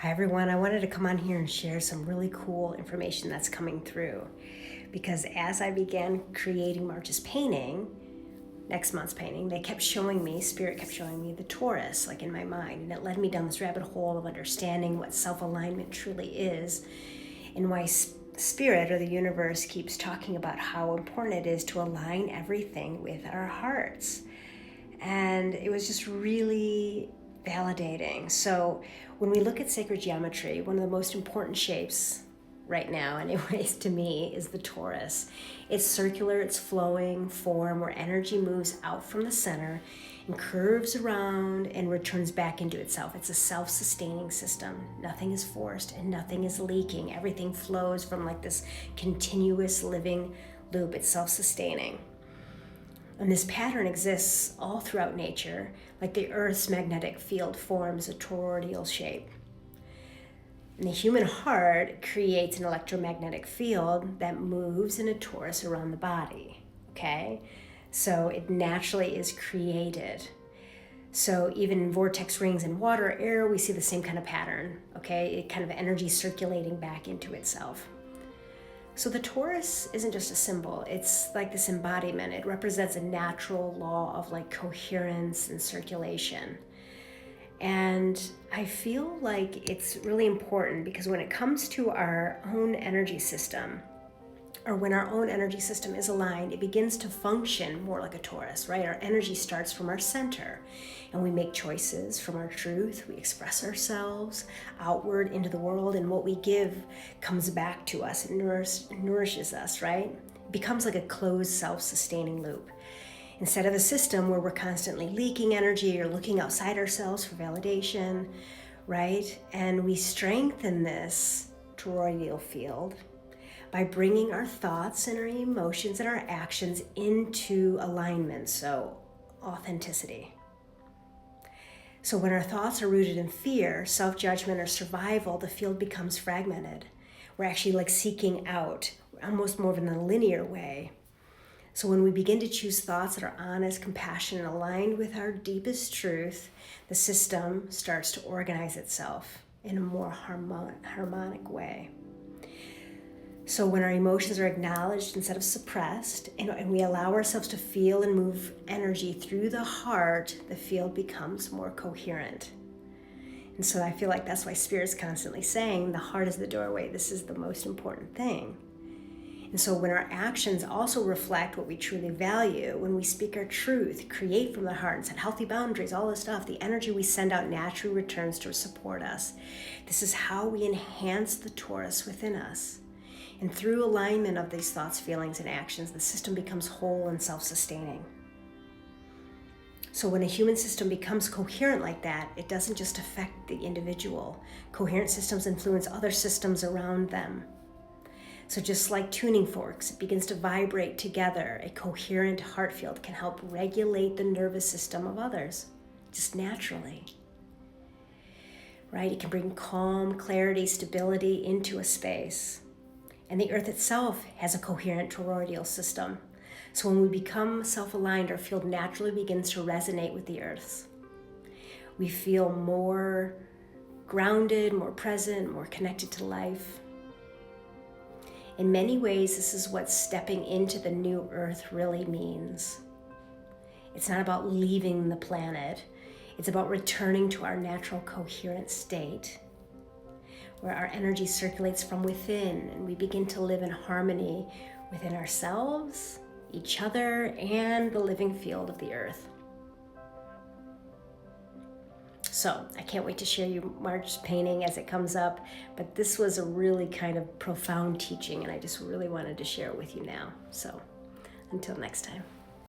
Hi everyone, I wanted to come on here and share some really cool information that's coming through, because as I began creating March's painting, next month's painting, Spirit kept showing me the Taurus, like in my mind, and it led me down this rabbit hole of understanding what self-alignment truly is, and why Spirit, or the universe, keeps talking about how important it is to align everything with our hearts. And it was just really validating. So when we look at sacred geometry, one of the most important shapes right now, anyways, to me, is the Taurus. It's circular, it's flowing form where energy moves out from the center and curves around and returns back into itself. It's a self-sustaining system. Nothing is forced and nothing is leaking. Everything flows from like this continuous living loop. It's self-sustaining. And this pattern exists all throughout nature, like the Earth's magnetic field forms a toroidal shape. And the human heart creates an electromagnetic field that moves in a torus around the body, okay? So it naturally is created. So even in vortex rings in water, air, we see the same kind of pattern, okay? It kind of energy circulating back into itself. So the Taurus isn't just a symbol, it's like this embodiment. It represents a natural law of like coherence and circulation. And I feel like it's really important because when it comes to our own energy system, or when our own energy system is aligned, it begins to function more like a Taurus, right? Our energy starts from our center and we make choices from our truth. We express ourselves outward into the world, and what we give comes back to us and nourishes us, right? It becomes like a closed, self-sustaining loop. Instead of a system where we're constantly leaking energy or looking outside ourselves for validation, right? And we strengthen this toroidal field by bringing our thoughts and our emotions and our actions into alignment, so authenticity. So when our thoughts are rooted in fear, self-judgment, or survival, the field becomes fragmented. We're actually like seeking out, almost more in a linear way. So when we begin to choose thoughts that are honest, compassionate, and aligned with our deepest truth, the system starts to organize itself in a more harmonic way. So when our emotions are acknowledged instead of suppressed, and we allow ourselves to feel and move energy through the heart, the field becomes more coherent. And so I feel like that's why Spirit's constantly saying the heart is the doorway. This is the most important thing. And so when our actions also reflect what we truly value, when we speak our truth, create from the heart, and set healthy boundaries, all this stuff, the energy we send out naturally returns to support us. This is how we enhance the Taurus within us. And through alignment of these thoughts, feelings, and actions, the system becomes whole and self-sustaining. So when a human system becomes coherent like that, it doesn't just affect the individual. Coherent systems influence other systems around them. So just like tuning forks, it begins to vibrate together. A coherent heart field can help regulate the nervous system of others, just naturally. Right? It can bring calm, clarity, stability into a space. And the earth itself has a coherent toroidal system. So when we become self-aligned, our field naturally begins to resonate with the earth's. We feel more grounded, more present, more connected to life. In many ways, this is what stepping into the new earth really means. It's not about leaving the planet. It's about returning to our natural coherent state, where our energy circulates from within and we begin to live in harmony within ourselves, each other, and the living field of the earth. So I can't wait to share you March's painting as it comes up, but this was a really kind of profound teaching and I just really wanted to share it with you now. So until next time.